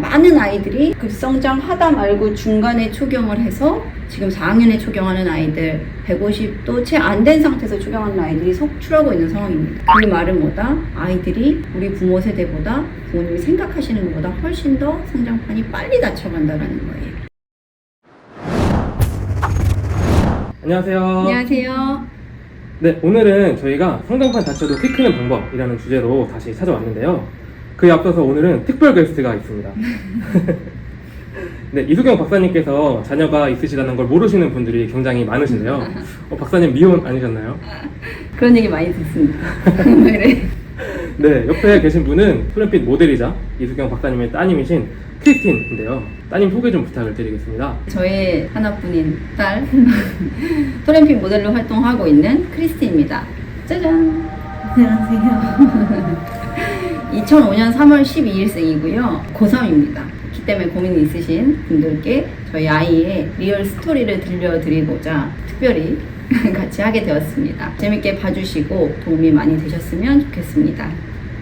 많은 아이들이 급성장하다 말고 중간에 초경을 해서 지금 4학년에 초경하는 아이들, 150도 채 안 된 상태에서 초경하는 아이들이 속출하고 있는 상황입니다. 그 말은 뭐다? 아이들이 우리 부모 세대보다 부모님이 생각하시는 것보다 훨씬 더 성장판이 빨리 닫혀간다는 거예요. 안녕하세요. 안녕하세요. 네, 오늘은 저희가 성장판 닫혀도 키 크는 방법이라는 주제로 다시 찾아왔는데요. 그에 앞서서 오늘은 특별 게스트가 있습니다. 네, 이수경 박사님께서 자녀가 있으시다는 걸 모르시는 분들이 굉장히 많으신데요. 박사님 미혼 아니셨나요? 그런 얘기 많이 듣습니다. 네. 네, 옆에 계신 분은 트램핏 모델이자 이수경 박사님의 따님이신 크리스틴인데요. 따님 소개 좀 부탁을 드리겠습니다. 저의 하나뿐인 딸 토렌핏 모델로 활동하고 있는 크리스틴입니다. 짜잔! 안녕하세요. 2005년 3월 12일생이고요. 고3입니다. 키 때문에 고민이 있으신 분들께 저희 아이의 리얼 스토리를 들려드리고자 특별히 같이 하게 되었습니다. 재밌게 봐주시고 도움이 많이 되셨으면 좋겠습니다.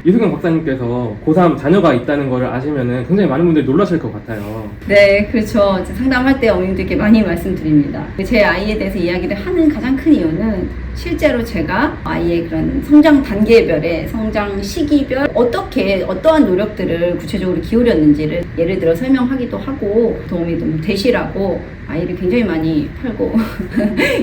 이수경 박사님께서 고3 자녀가 있다는 걸 아시면은 굉장히 많은 분들이 놀라실 것 같아요. 네, 그렇죠. 상담할 때 어머님들께 많이 말씀드립니다. 제 아이에 대해서 이야기를 하는 가장 큰 이유는 실제로 제가 아이의 그런 성장 단계별의 성장 시기별 어떻게 어떠한 노력들을 구체적으로 기울였는지를 예를 들어 설명하기도 하고 도움이 좀 되시라고 아이를 굉장히 많이 팔고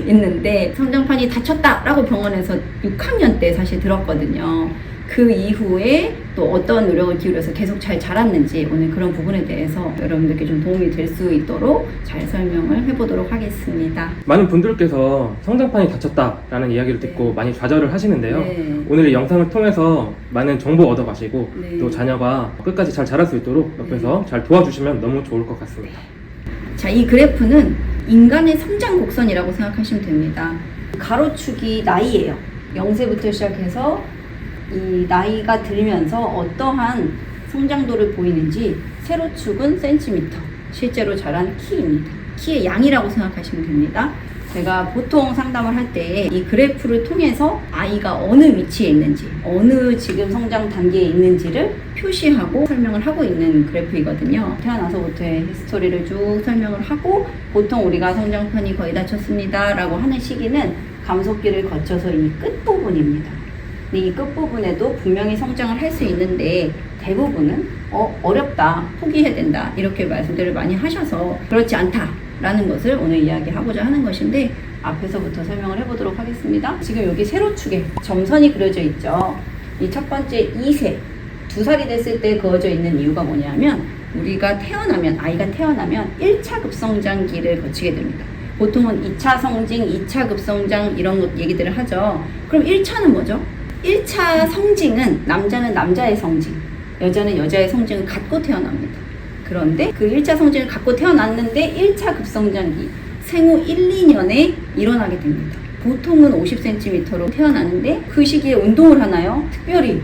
있는데 성장판이 닫혔다라고 병원에서 6학년 때 사실 들었거든요. 그 이후에 또 어떤 노력을 기울여서 계속 잘 자랐는지 오늘 그런 부분에 대해서 여러분들께 좀 도움이 될 수 있도록 잘 설명을 해보도록 하겠습니다. 많은 분들께서 성장판이 닫혔다라는 이야기를 듣고 많이 좌절을 하시는데요. 네. 오늘 이 영상을 통해서 많은 정보 얻어가시고 네. 또 자녀가 끝까지 잘 자랄 수 있도록 옆에서 잘 도와주시면 너무 좋을 것 같습니다. 자, 이 그래프는 인간의 성장 곡선이라고 생각하시면 됩니다. 가로축이 나이예요. 0세부터 시작해서 이 나이가 들면서 어떠한 성장도를 보이는지 세로축은 센티미터, 실제로 자란 키입니다. 키의 양이라고 생각하시면 됩니다. 제가 보통 상담을 할 때 이 그래프를 통해서 아이가 어느 위치에 있는지, 어느 지금 성장 단계에 있는지를 표시하고 설명을 하고 있는 그래프이거든요. 태어나서부터의 히스토리를 쭉 설명을 하고 보통 우리가 성장판이 거의 닫혔습니다 라고 하는 시기는 감속기를 거쳐서 이 끝부분입니다. 이 끝부분에도 분명히 성장을 할 수 있는데 대부분은 어렵다, 포기해야 된다 이렇게 말씀들을 많이 하셔서 그렇지 않다라는 것을 오늘 이야기하고자 하는 것인데 앞에서부터 설명을 해보도록 하겠습니다. 지금 여기 세로축에 점선이 그려져 있죠. 이 첫 번째 2세, 2살이 됐을 때 그어져 있는 이유가 뭐냐면 우리가 태어나면, 아이가 태어나면 1차 급성장기를 거치게 됩니다. 보통은 2차 성징, 2차 급성장 이런 것 얘기들을 하죠. 그럼 1차는 뭐죠? 1차 성징은 남자는 남자의 성징, 여자는 여자의 성징을 갖고 태어납니다. 그런데 그 1차 성징을 갖고 태어났는데 1차 급성장기, 생후 1, 2년에 일어나게 됩니다. 보통은 50cm로 태어나는데 그 시기에 운동을 하나요? 특별히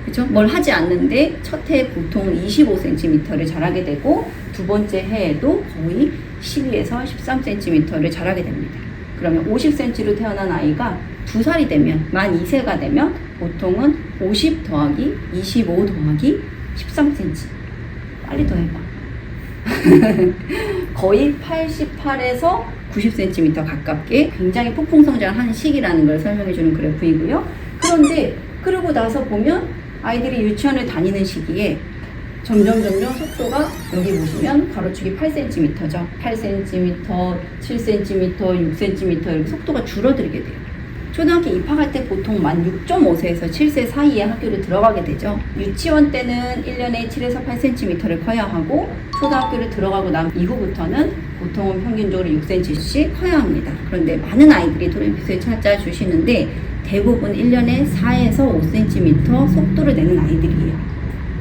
그렇죠? 뭘 하지 않는데 첫 해 보통은 25cm를 자라게 되고 두 번째 해에도 거의 12에서 13cm를 자라게 됩니다. 그러면 50cm로 태어난 아이가 2살이 되면, 만 2세가 되면 보통은 50 더하기 25 더하기 13cm. 빨리 더 해봐. 거의 88에서 90cm 가깝게 굉장히 폭풍 성장을 하는 시기라는 걸 설명해주는 그래프이고요. 그런데 그러고 나서 보면 아이들이 유치원을 다니는 시기에 점점 속도가 여기 보시면 가로축이 8cm죠. 8cm, 7cm, 6cm 이렇게 속도가 줄어들게 돼요. 초등학교 입학할 때 보통 만 6.5세에서 7세 사이에 학교를 들어가게 되죠. 유치원 때는 1년에 7에서 8cm를 커야 하고 초등학교를 들어가고 난 이후부터는 보통은 평균적으로 6cm씩 커야 합니다. 그런데 많은 아이들이 토렌핏을 찾아주시는데 대부분 1년에 4에서 5cm 속도를 내는 아이들이에요.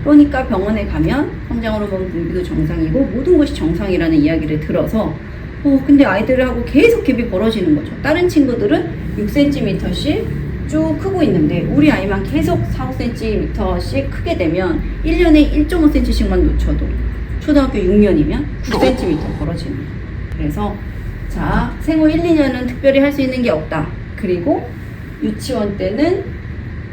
그러니까 병원에 가면 성장 호르몬 분비도 정상이고 모든 것이 정상이라는 이야기를 들어서 근데 아이들하고 계속 갭이 벌어지는 거죠. 다른 친구들은 6cm씩 쭉 크고 있는데 우리 아이만 계속 4, 5cm씩 크게 되면 1년에 1.5cm씩만 놓쳐도 초등학교 6년이면 9cm 벌어지는 거예요. 그래서 자, 생후 1, 2년은 특별히 할 수 있는 게 없다. 그리고 유치원 때는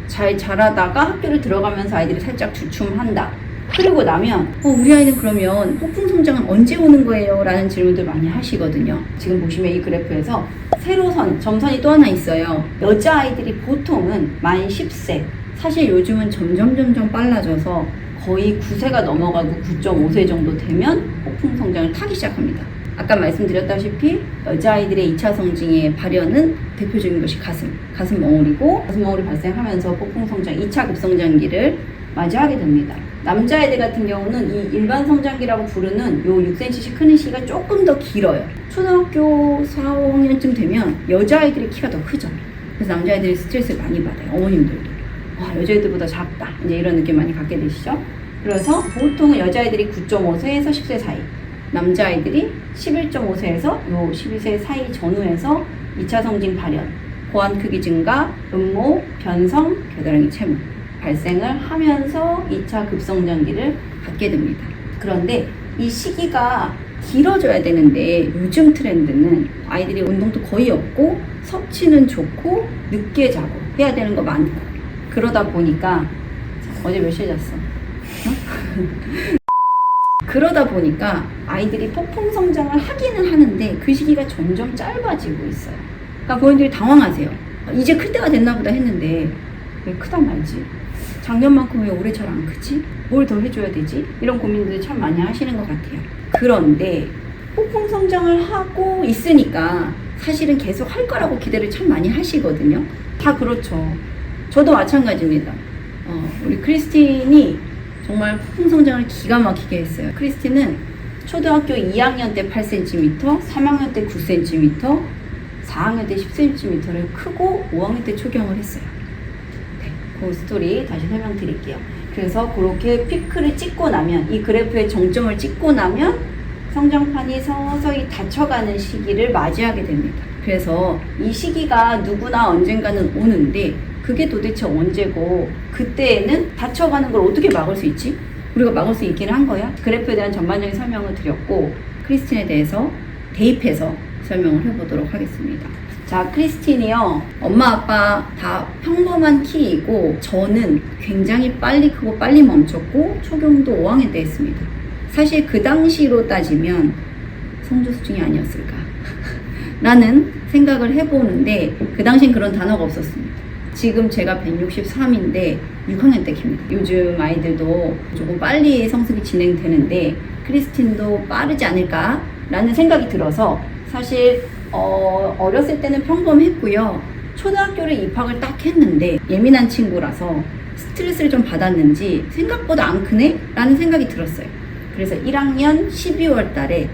잘 자라다가 학교를 들어가면서 아이들이 살짝 주춤한다. 그리고 나면 우리 아이는 그러면 폭풍 성장은 언제 오는 거예요? 라는 질문들 많이 하시거든요. 지금 보시면 이 그래프에서 세로선, 점선이 또 하나 있어요. 여자아이들이 보통은 만 10세, 사실 요즘은 점점 빨라져서 거의 9세가 넘어가고 9.5세 정도 되면 폭풍 성장을 타기 시작합니다. 아까 말씀드렸다시피 여자아이들의 2차 성징의 발현은 대표적인 것이 가슴 멍울이고, 가슴 멍울이 발생하면서 폭풍 성장 2차 급성장기를 맞이하게 됩니다. 남자아이들 같은 경우는 이 일반 성장기라고 부르는 요 6cm씩 크는 시기가 조금 더 길어요. 초등학교 4, 5학년쯤 되면 여자아이들의 키가 더 크죠. 그래서 남자아이들이 스트레스를 많이 받아요. 어머님들도. 와, 여자애들보다 작다. 이제 이런 느낌 많이 갖게 되시죠. 그래서 보통은 여자아이들이 9.5세에서 10세 사이, 남자아이들이 11.5세에서 요 12세 사이 전후에서 2차 성징 발현, 고환 크기 증가, 음모, 변성, 겨드랑이 채무 발생을 하면서 2차 급성장기를 갖게 됩니다. 그런데 이 시기가 길어져야 되는데 요즘 트렌드는 아이들이 운동도 거의 없고 섭취는 좋고 늦게 자고 해야 되는 거 많고, 그러다 보니까 어제 몇 시에 잤어? 그러다 보니까 아이들이 폭풍 성장을 하기는 하는데 그 시기가 점점 짧아지고 있어요. 그러니까 부모님들이 당황하세요. 이제 클 때가 됐나 보다 했는데 왜 크다 말지? 작년만큼 왜 올해 잘 안 크지? 뭘 더 해줘야 되지? 이런 고민들을 참 많이 하시는 것 같아요. 그런데 폭풍 성장을 하고 있으니까 사실은 계속 할 거라고 기대를 참 많이 하시거든요. 다 그렇죠. 저도 마찬가지입니다. 우리 크리스틴이 정말 폭풍 성장을 기가 막히게 했어요. 크리스틴은 초등학교 2학년 때 8cm, 3학년 때 9cm, 4학년 때 10cm를 크고 5학년 때 초경을 했어요. 네, 그 스토리 다시 설명드릴게요. 그래서 그렇게 피크를 찍고 나면, 이 그래프의 정점을 찍고 나면 성장판이 서서히 닫혀가는 시기를 맞이하게 됩니다. 그래서 이 시기가 누구나 언젠가는 오는데 그게 도대체 언제고, 그때에는 닫혀가는 걸 어떻게 막을 수 있지? 우리가 막을 수 있기는 한 거야. 그래프에 대한 전반적인 설명을 드렸고, 크리스틴에 대해서 대입해서 설명을 해보도록 하겠습니다. 자, 크리스틴이요, 엄마 아빠 다 평범한 키이고 저는 굉장히 빨리 크고 빨리 멈췄고 초경도 5학년 때 했습니다. 사실 그 당시로 따지면 성조수증이 아니었을까 라는 생각을 해보는데, 그 당시엔 그런 단어가 없었습니다. 지금 제가 163인데 6학년 때 킵니다. 요즘 아이들도 조금 빨리 성숙이 진행되는데 크리스틴도 빠르지 않을까 라는 생각이 들어서, 사실 어렸을 때는 평범했고요. 초등학교를 입학을 딱 했는데 예민한 친구라서 스트레스를 좀 받았는지 생각보다 안 크네? 라는 생각이 들었어요. 그래서 1학년 12월 달에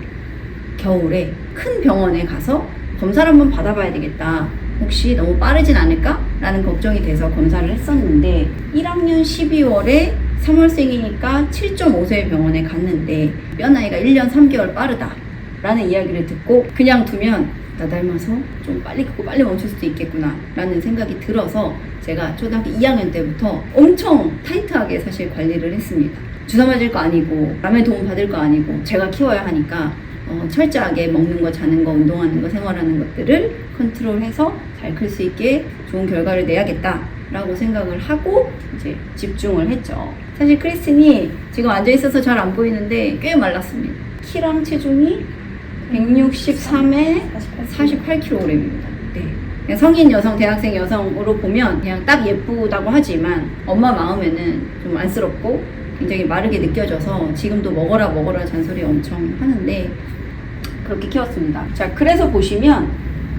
겨울에 큰 병원에 가서 검사를 한번 받아봐야 되겠다. 혹시 너무 빠르진 않을까? 라는 걱정이 돼서 검사를 했었는데, 1학년 12월에 3월생이니까 7.5세 병원에 갔는데 뼈 나이가 1년 3개월 빠르다 라는 이야기를 듣고, 그냥 두면 나 닮아서 좀 빨리 크고 빨리 멈출 수도 있겠구나 라는 생각이 들어서 제가 초등학교 2학년 때부터 엄청 타이트하게 사실 관리를 했습니다. 주사 맞을 거 아니고 남의 도움 받을 거 아니고 제가 키워야 하니까 철저하게 먹는 거, 자는 거, 운동하는 거, 생활하는 것들을 컨트롤해서 잘 클 수 있게 좋은 결과를 내야겠다 라고 생각을 하고 이제 집중을 했죠. 사실 크리스틴이 지금 앉아있어서 잘 안 보이는데 꽤 말랐습니다. 키랑 체중이 163에 48kg입니다. 네. 그냥 성인 여성, 대학생 여성으로 보면 그냥 딱 예쁘다고 하지만 엄마 마음에는 좀 안쓰럽고 굉장히 마르게 느껴져서 지금도 먹어라 잔소리 엄청 하는데 그렇게 키웠습니다. 자, 그래서 보시면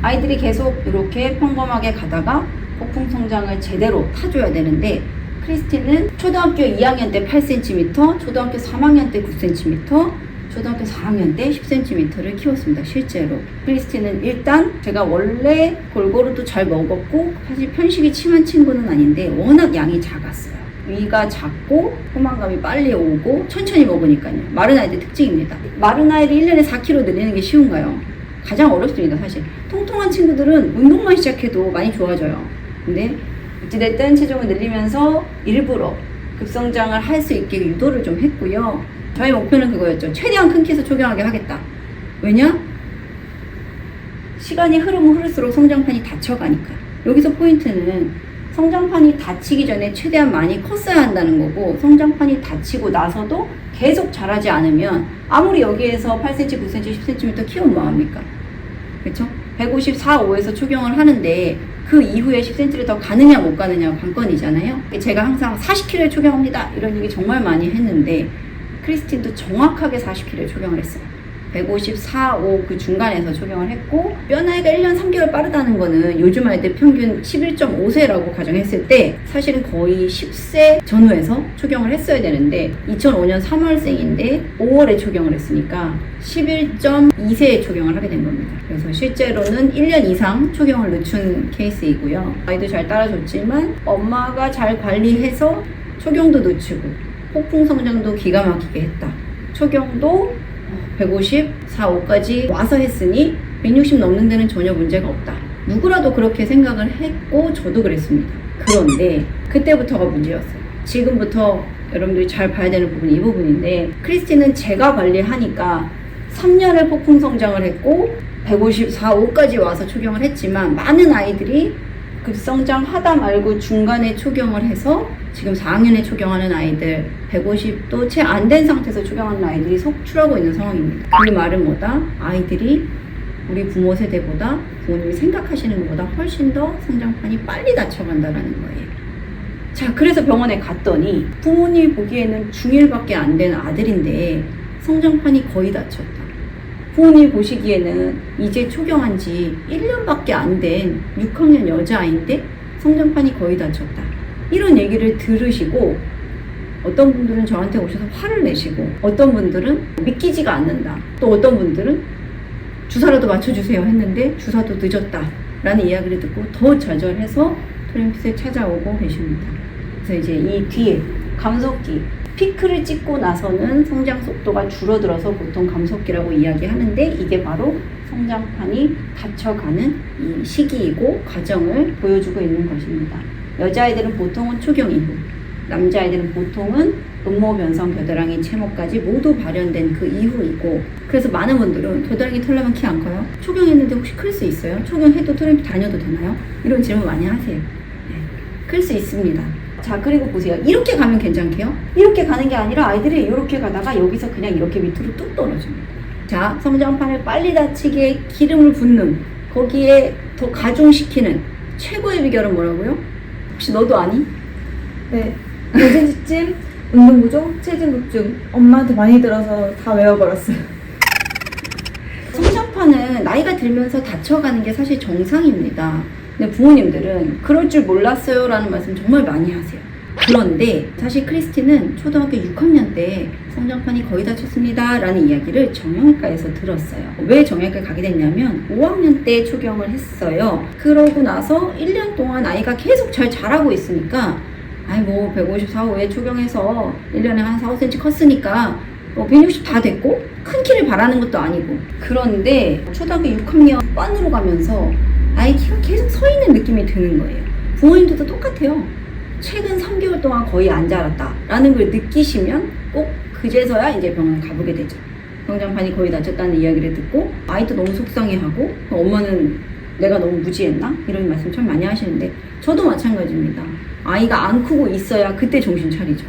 아이들이 계속 이렇게 평범하게 가다가 폭풍 성장을 제대로 타줘야 되는데, 크리스틴은 초등학교 2학년 때 8cm, 초등학교 3학년 때 9cm, 초등학교 4학년 때 10cm를 키웠습니다. 실제로 크리스틴은 일단 제가 원래 골고루도 잘 먹었고 사실 편식이 심한 친구는 아닌데 워낙 양이 작았어요. 위가 작고 포만감이 빨리 오고 천천히 먹으니까요. 마른 아이들 특징입니다. 마른 아이를 1년에 4kg 늘리는 게 쉬운가요? 가장 어렵습니다. 사실 통통한 친구들은 운동만 시작해도 많이 좋아져요. 근데 어찌됐든 체중을 늘리면서 일부러 급성장을 할 수 있게 유도를 좀 했고요. 저희 목표는 그거였죠. 최대한 큰 키에서 초경하게 하겠다. 왜냐? 시간이 흐르면 흐를수록 성장판이 닫혀가니까. 여기서 포인트는 성장판이 닫히기 전에 최대한 많이 컸어야 한다는 거고, 성장판이 닫히고 나서도 계속 자라지 않으면 아무리 여기에서 8cm, 9cm, 10cm 키우면 뭐합니까? 그렇죠? 154, 5에서 초경을 하는데 그 이후에 10cm를 더 가느냐 못 가느냐 관건이잖아요. 제가 항상 40kg에 초경합니다 이런 얘기 정말 많이 했는데 크리스틴도 정확하게 40kg에 초경을 했어요. 154, 5 그 중간에서 초경을 했고, 뼈 나이가 1년 3개월 빠르다는 거는 요즘 아이들 평균 11.5세라고 가정했을 때 사실은 거의 10세 전후에서 초경을 했어야 되는데 2005년 3월생인데 5월에 초경을 했으니까 11.2세에 초경을 하게 된 겁니다. 그래서 실제로는 1년 이상 초경을 늦춘 케이스이고요. 아이도 잘 따라줬지만 엄마가 잘 관리해서 초경도 늦추고 폭풍 성장도 기가 막히게 했다. 초경도 154, 5까지 와서 했으니 160 넘는 데는 전혀 문제가 없다. 누구라도 그렇게 생각을 했고 저도 그랬습니다. 그런데 그때부터가 문제였어요. 지금부터 여러분들이 잘 봐야 되는 부분이 이 부분인데, 크리스티는 제가 관리하니까 3년을 폭풍 성장을 했고 154, 5까지 와서 초경을 했지만 많은 아이들이 급성장하다 말고 중간에 초경을 해서 지금 4학년에 초경하는 아이들, 150도 채 안 된 상태에서 초경하는 아이들이 속출하고 있는 상황입니다. 그 말은 뭐다? 아이들이 우리 부모 세대보다, 부모님이 생각하시는 것보다 훨씬 더 성장판이 빨리 닫혀간다는 거예요. 자, 그래서 병원에 갔더니 부모님이 보기에는 중1밖에 안 된 아들인데 성장판이 거의 닫혔다. 부모님이 보시기에는 이제 초경한 지 1년밖에 안 된 6학년 여자아이인데 성장판이 거의 닫혔다. 이런 얘기를 들으시고 어떤 분들은 저한테 오셔서 화를 내시고, 어떤 분들은 믿기지가 않는다. 또 어떤 분들은 주사라도 맞춰주세요 했는데 주사도 늦었다 라는 이야기를 듣고 더 좌절해서 토렌핏에 찾아오고 계십니다. 그래서 이제 이 뒤에 감속기, 피크를 찍고 나서는 성장 속도가 줄어들어서 보통 감속기라고 이야기하는데, 이게 바로 성장판이 닫혀가는 이 시기이고 과정을 보여주고 있는 것입니다. 여자아이들은 보통은 초경 이후, 남자아이들은 보통은 음모 변성 겨드랑이 채모까지 모두 발현된 그 이후이고, 그래서 많은 분들은 겨드랑이 털려면 키 안 커요? 초경했는데 혹시 클 수 있어요? 초경해도 토렌핏 다녀도 되나요? 이런 질문 많이 하세요. 네, 클 수 있습니다. 자, 그리고 보세요. 이렇게 가면 괜찮게요? 이렇게 가는 게 아니라 아이들이 이렇게 가다가 여기서 그냥 이렇게 밑으로 뚝 떨어집니다. 자, 성장판을 빨리 닫히게 기름을 붓는, 거기에 더 가중시키는 최고의 비결은 뭐라고요? 혹시 너도 아니? 네. 거진지침, 운동 부족, 체중 급증. 엄마한테 많이 들어서 다 외워버렸어요. 성장판은 나이가 들면서 닫혀가는 게 사실 정상입니다. 근데 부모님들은 그럴 줄 몰랐어요 라는 말씀 정말 많이 하세요. 그런데 사실 크리스티는 초등학교 6학년 때 성장판이 거의 닫혔습니다 라는 이야기를 정형외과에서 들었어요. 왜 정형외과에 가게 됐냐면 5학년 때 초경을 했어요. 그러고 나서 1년 동안 아이가 계속 잘 자라고 있으니까, 아이 뭐 154, 5에 초경해서 1년에 한 4, 5cm 컸으니까 160 다 됐고 큰 키를 바라는 것도 아니고, 그런데 초등학교 6학년 반으로 가면서 아이 키가 계속 서 있는 느낌이 드는 거예요. 부모님들도 똑같아요. 최근 3개월 동안 거의 안 자랐다 라는 걸 느끼시면 꼭 그제서야 이제 병원 가보게 되죠. 성장판이 거의 닫혔다는 이야기를 듣고 아이도 너무 속상해하고, 엄마는 내가 너무 무지했나? 이런 말씀 참 많이 하시는데 저도 마찬가지입니다. 아이가 안 크고 있어야 그때 정신 차리죠.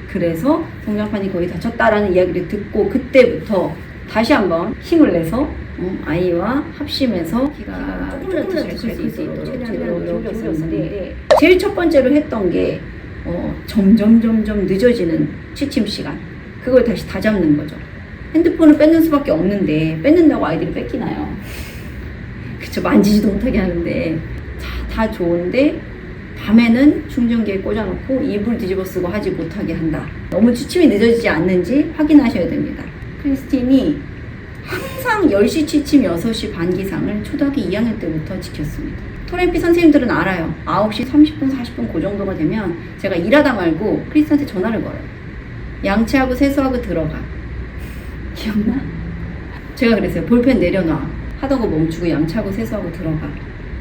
그래서 성장판이 거의 닫혔다라는 이야기를 듣고 그때부터 다시 한번 힘을 내서 아이와 합심해서 키가 조금이라도 잘 클 수 있도록 최대한 노력을 기울였는데, 제일 첫 번째로 했던 게 점점 늦어지는 취침 시간, 그걸 다시 다 잡는 거죠. 핸드폰을 뺏는 수밖에 없는데 뺏는다고 아이들이 뺏기나요? 그쵸, 만지지도 못하게 하는데 다 좋은데 밤에는 충전기에 꽂아놓고 이불 뒤집어 쓰고 하지 못하게 한다. 너무 취침이 늦어지지 않는지 확인하셔야 됩니다. 크리스틴이 항상 10시 취침 6시 반 기상을 초등학교 2학년 때부터 지켰습니다. 토렌핏 선생님들은 알아요. 9시 30분 40분 그 정도가 되면 제가 일하다 말고 크리스한테 전화를 걸어요. 양치하고 세수하고 들어가. 기억나? 제가 그랬어요. 볼펜 내려놔. 하던 거 멈추고 양치하고 세수하고 들어가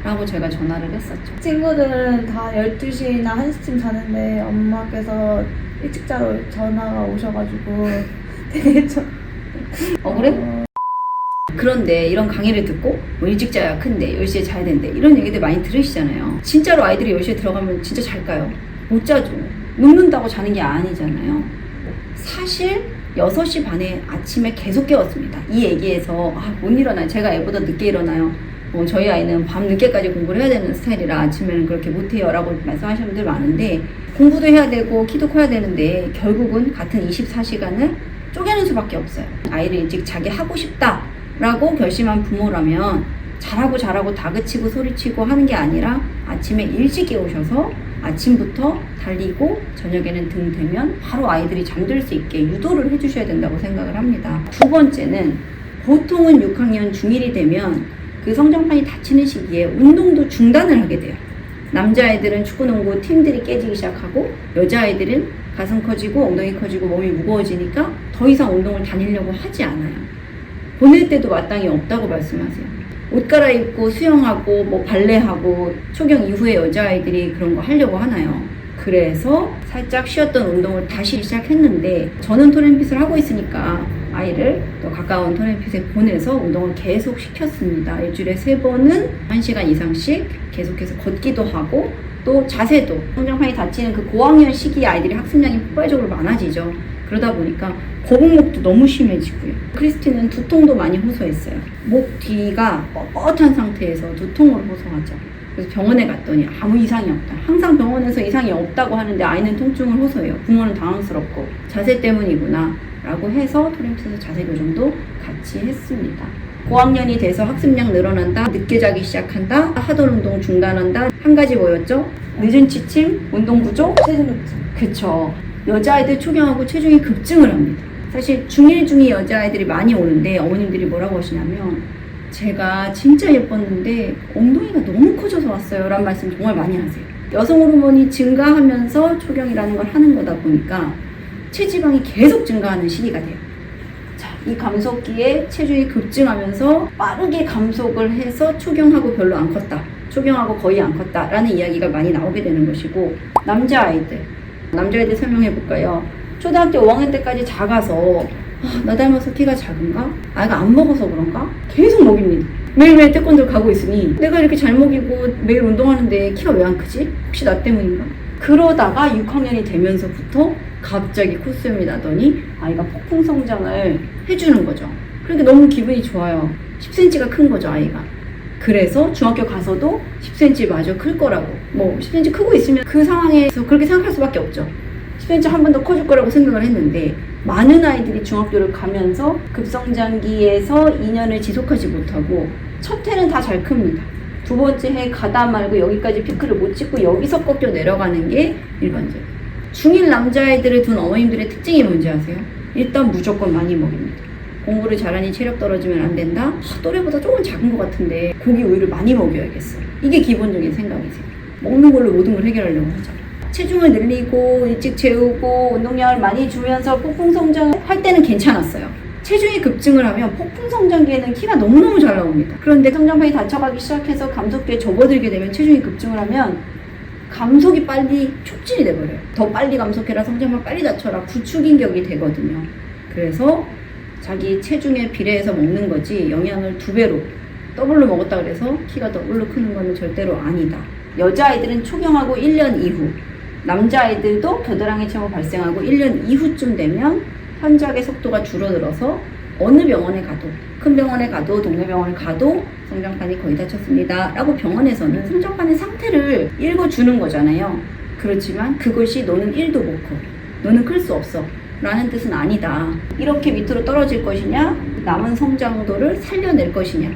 라고 제가 전화를 했었죠. 친구들은 다 12시나 1시쯤 자는데 엄마께서 일찍 자러 전화가 오셔가지고 되게 좀 그래? 그런데 이런 강의를 듣고 뭐 일찍 자야 큰데 10시에 자야 된대 이런 얘기들 많이 들으시잖아요. 진짜로 아이들이 10시에 들어가면 진짜 잘까요? 못 자죠. 눕는다고 자는 게 아니잖아요. 사실 6시 반에 아침에 계속 깨웠습니다. 이 얘기에서 못 일어나요. 제가 애보다 늦게 일어나요. 저희 아이는 밤 늦게까지 공부를 해야 되는 스타일이라 아침에는 그렇게 못해요 라고 말씀하시는 분들 많은데, 공부도 해야 되고 키도 커야 되는데 결국은 같은 24시간을 쪼개는 수밖에 없어요. 아이를 일찍 자게 하고 싶다 라고 결심한 부모라면 잘하고 다그치고 소리치고 하는 게 아니라 아침에 일찍 깨우셔서 아침부터 달리고 저녁에는 등 대면 바로 아이들이 잠들 수 있게 유도를 해주셔야 된다고 생각을 합니다. 두 번째는, 보통은 6학년 중1이 되면 그 성장판이 닫히는 시기에 운동도 중단을 하게 돼요. 남자아이들은 축구, 농구 팀들이 깨지기 시작하고, 여자아이들은 가슴 커지고 엉덩이 커지고 몸이 무거워지니까 더 이상 운동을 다니려고 하지 않아요. 보낼 때도 마땅히 없다고 말씀하세요. 옷 갈아입고 수영하고 뭐 발레하고 초경 이후에 여자아이들이 그런 거 하려고 하나요? 그래서 살짝 쉬었던 운동을 다시 시작했는데, 저는 토렌핏을 하고 있으니까 아이를 또 가까운 토렌핏에 보내서 운동을 계속 시켰습니다. 일주일에 3번은 1시간 이상씩 계속해서 걷기도 하고, 또 자세도, 성장판이 닫히는 그 고학년 시기에 아이들이 학습량이 폭발적으로 많아지죠. 그러다 보니까 거북목도 너무 심해지고요. 크리스티는 두통도 많이 호소했어요. 목 뒤가 뻣뻣한 상태에서 두통을 호소하죠. 그래서 병원에 갔더니 아무 이상이 없다. 항상 병원에서 이상이 없다고 하는데 아이는 통증을 호소해요. 부모는 당황스럽고 자세 때문이구나 라고 해서 토렌핏에서 자세 교정도 같이 했습니다. 고학년이 돼서 학습량 늘어난다, 늦게 자기 시작한다, 하던 운동 중단한다. 한 가지 뭐였죠? 늦은 지침, 운동 부족, 체중 급증. 그쵸. 여자아이들 초경하고 체중이 급증을 합니다. 사실 중1, 중2 여자아이들이 많이 오는데 어머님들이 뭐라고 하시냐면, 제가 진짜 예뻤는데 엉덩이가 너무 커져서 왔어요 라는 말씀 정말 많이 하세요. 여성 호르몬이 증가하면서 초경이라는 걸 하는 거다 보니까 체지방이 계속 증가하는 시기가 돼요. 자, 이 감속기에 체중이 급증하면서 빠르게 감속을 해서 초경하고 별로 안 컸다, 초경하고 거의 안 컸다 라는 이야기가 많이 나오게 되는 것이고, 남자아이들 설명해 볼까요? 초등학교 5학년 때까지 작아서 나 닮아서 키가 작은가? 아이가 안 먹어서 그런가? 계속 먹입니다. 매일매일 태권도를 가고 있으니 내가 이렇게 잘 먹이고 매일 운동하는데 키가 왜 안 크지? 혹시 나 때문인가? 그러다가 6학년이 되면서부터 갑자기 코수염이 나더니 아이가 폭풍 성장을 해주는 거죠. 그러니까 너무 기분이 좋아요. 10cm가 큰 거죠, 아이가. 그래서 중학교 가서도 10cm 마저 클 거라고, 뭐 10cm 크고 있으면 그 상황에서 그렇게 생각할 수밖에 없죠. 10cm 한 번 더 커질 거라고 생각을 했는데, 많은 아이들이 중학교를 가면서 급성장기에서 2년을 지속하지 못하고 첫 해는 다 잘 큽니다. 두 번째 해 가다 말고 여기까지 피크를 못 찍고 여기서 꺾여 내려가는 게 일반적이에요. 중1 남자아이들을 둔 어머님들의 특징이 뭔지 아세요? 일단 무조건 많이 먹입니다. 공부를 잘하니 체력 떨어지면 안 된다? 또래보다 조금 작은 것 같은데 고기 우유를 많이 먹여야겠어. 이게 기본적인 생각이세요. 먹는 걸로 모든 걸 해결하려고 하죠. 체중을 늘리고 일찍 재우고 운동량을 많이 주면서 폭풍 성장할 때는 괜찮았어요. 체중이 급증을 하면 폭풍 성장기에는 키가 너무너무 잘 나옵니다. 그런데 성장판이 닫혀가기 시작해서 감속기에 접어들게 되면, 체중이 급증을 하면 감속이 빨리 촉진이 돼버려요. 더 빨리 감속해라, 성장판 빨리 닫혀라, 부축인격이 되거든요. 그래서 자기 체중에 비례해서 먹는 거지 영양을 2배로 더블로 먹었다 그래서 키가 더블로 크는 거는 절대로 아니다. 여자아이들은 초경하고 1년 이후, 남자아이들도 겨드랑이 체모 발생하고 1년 이후쯤 되면 현작의 속도가 줄어들어서 어느 병원에 가도, 큰 병원에 가도 동네 병원에 가도 성장판이 거의 닫혔습니다 라고 병원에서는 성장판의 상태를 읽어주는 거잖아요. 그렇지만 그것이 너는 1도 못 커, 너는 클 수 없어 라는 뜻은 아니다. 이렇게 밑으로 떨어질 것이냐, 남은 성장도를 살려낼 것이냐,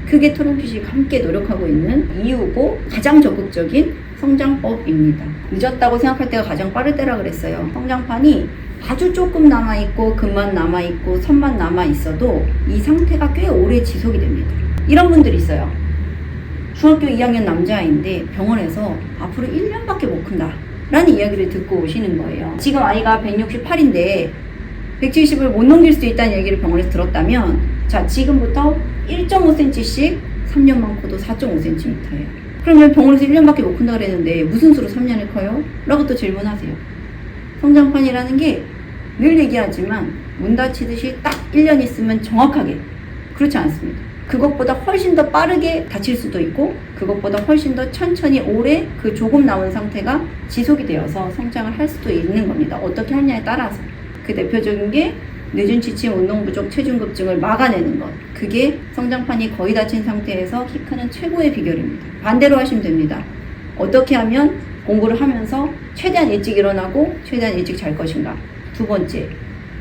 그게 토렌핏이 함께 노력하고 있는 이유고 가장 적극적인 성장법입니다. 늦었다고 생각할 때가 가장 빠를 때라 그랬어요. 성장판이 아주 조금 남아있고 근만 남아있고 선만 남아있어도 이 상태가 꽤 오래 지속이 됩니다. 이런 분들이 있어요. 중학교 2학년 남자아이인데 병원에서 앞으로 1년밖에 못 큰다 라는 이야기를 듣고 오시는 거예요. 지금 아이가 168인데 170을 못 넘길 수 있다는 얘기를 병원에서 들었다면, 자, 지금부터 1.5cm씩 3년만 커도 4.5cm예요. 그러면 병원에서 1년밖에 못 큰다 그랬는데 무슨 수로 3년을 커요? 라고 또 질문하세요. 성장판이라는 게 늘 얘기하지만 문 닫히듯이 딱 1년 있으면 정확하게 그렇지 않습니다. 그것보다 훨씬 더 빠르게 다칠 수도 있고 그것보다 훨씬 더 천천히 오래 그 조금 남은 상태가 지속이 되어서 성장을 할 수도 있는 겁니다. 어떻게 하냐에 따라서. 그 대표적인 게 늦은 지침, 운동 부족, 체중 급증을 막아내는 것. 그게 성장판이 거의 닫힌 상태에서 키 크는 최고의 비결입니다. 반대로 하시면 됩니다. 어떻게 하면 공부를 하면서 최대한 일찍 일어나고 최대한 일찍 잘 것인가. 두 번째,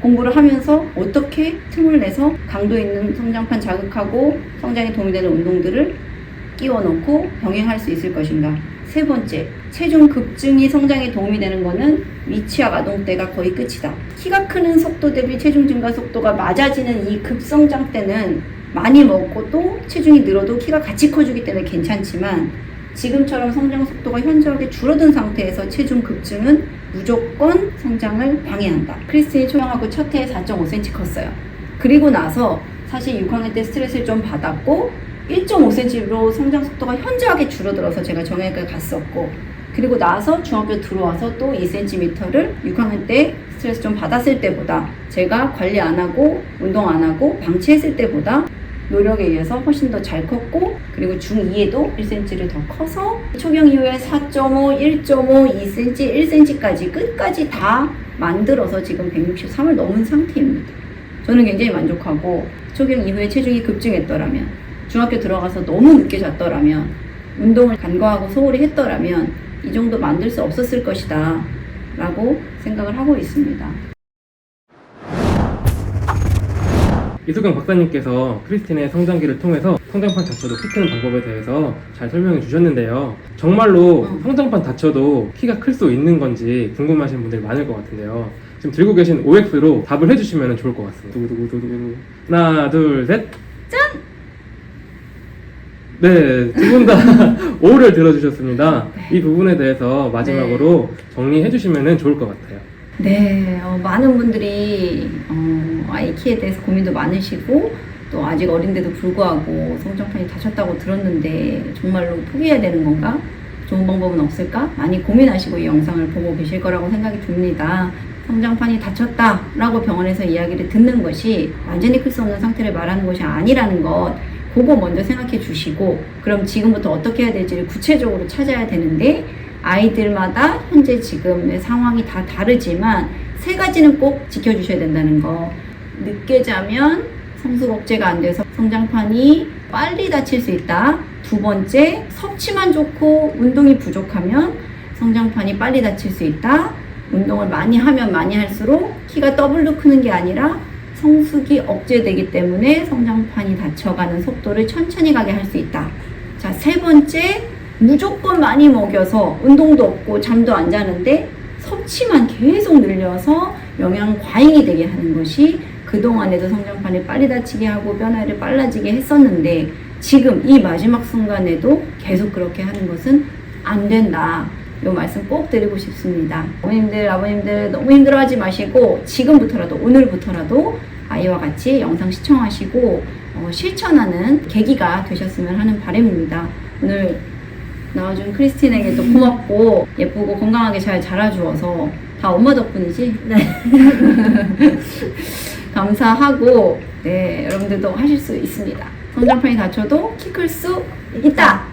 공부를 하면서 어떻게 틈을 내서 강도 있는 성장판 자극하고 성장에 도움이 되는 운동들을 끼워 넣고 병행할 수 있을 것인가. 세 번째, 체중 급증이 성장에 도움이 되는 것은 미취학 아동 때가 거의 끝이다. 키가 크는 속도 대비 체중 증가 속도가 맞아지는 이 급성장 때는 많이 먹고 또 체중이 늘어도 키가 같이 커지기 때문에 괜찮지만 지금처럼 성장 속도가 현저하게 줄어든 상태에서 체중 급증은 무조건 성장을 방해한다. 크리스틴이 초형하고 첫 해에 4.5cm 컸어요. 그리고 나서 사실 6학년 때 스트레스를 좀 받았고 1.5cm로 성장 속도가 현저하게 줄어들어서 제가 정형외과에 갔었고 그리고 나서 중학교 들어와서 또 2cm를 6학년 때 스트레스 좀 받았을 때보다 제가 관리 안 하고 운동 안 하고 방치했을 때보다 노력에 의해서 훨씬 더 잘 컸고 그리고 중2에도 1cm를 더 커서 초경 이후에 4.5, 1.5, 2cm, 1cm까지 끝까지 다 만들어서 지금 163을 넘은 상태입니다. 저는 굉장히 만족하고 초경 이후에 체중이 급증했더라면 중학교 들어가서 너무 늦게 잤더라면 운동을 간과하고 소홀히 했더라면 이 정도 만들 수 없었을 것이다 라고 생각을 하고 있습니다. 이수경 박사님께서 크리스틴의 성장기를 통해서 성장판 다쳐도 키 크는 방법에 대해서 잘 설명해 주셨는데요. 정말로 성장판 다쳐도 키가 클 수 있는 건지 궁금하신 분들이 많을 것 같은데요. 지금 들고 계신 OX로 답을 해주시면 좋을 것 같습니다. 두구두구두구. 하나, 둘, 셋. 짠! 네, 두 분 다 O를 들어주셨습니다. 이 부분에 대해서 마지막으로 정리해 주시면 좋을 것 같아요. 네, 많은 분들이 아이 키에 대해서 고민도 많으시고 또 아직 어린데도 불구하고 성장판이 다쳤다고 들었는데 정말로 포기해야 되는 건가? 좋은 방법은 없을까? 많이 고민하시고 이 영상을 보고 계실 거라고 생각이 듭니다. 성장판이 다쳤다라고 병원에서 이야기를 듣는 것이 완전히 클 수 없는 상태를 말하는 것이 아니라는 것 그거 먼저 생각해 주시고 그럼 지금부터 어떻게 해야 될지를 구체적으로 찾아야 되는데 아이들마다 현재 지금의 상황이 다 다르지만 세 가지는 꼭 지켜주셔야 된다는 거. 늦게 자면 성숙 억제가 안 돼서 성장판이 빨리 다칠 수 있다. 두 번째, 섭취만 좋고 운동이 부족하면 성장판이 빨리 다칠 수 있다. 운동을 많이 하면 많이 할수록 키가 더블로 크는 게 아니라 성숙이 억제되기 때문에 성장판이 다쳐가는 속도를 천천히 가게 할 수 있다. 자, 세 번째, 무조건 많이 먹여서 운동도 없고 잠도 안 자는데 섭취만 계속 늘려서 영양 과잉이 되게 하는 것이 그동안에도 성장판이 빨리 다치게 하고 변화를 빨라지게 했었는데 지금 이 마지막 순간에도 계속 그렇게 하는 것은 안 된다. 이 말씀 꼭 드리고 싶습니다. 어머님들, 아버님들 너무 힘들어하지 마시고 지금부터라도 오늘부터라도 아이와 같이 영상 시청하시고 실천하는 계기가 되셨으면 하는 바람입니다. 오늘 나와준 크리스틴에게도 고맙고 예쁘고 건강하게 잘 자라주어서 다 엄마 덕분이지? 네. 감사하고 네 여러분들도 하실 수 있습니다. 성장판이 다쳐도 키 클 수 있다.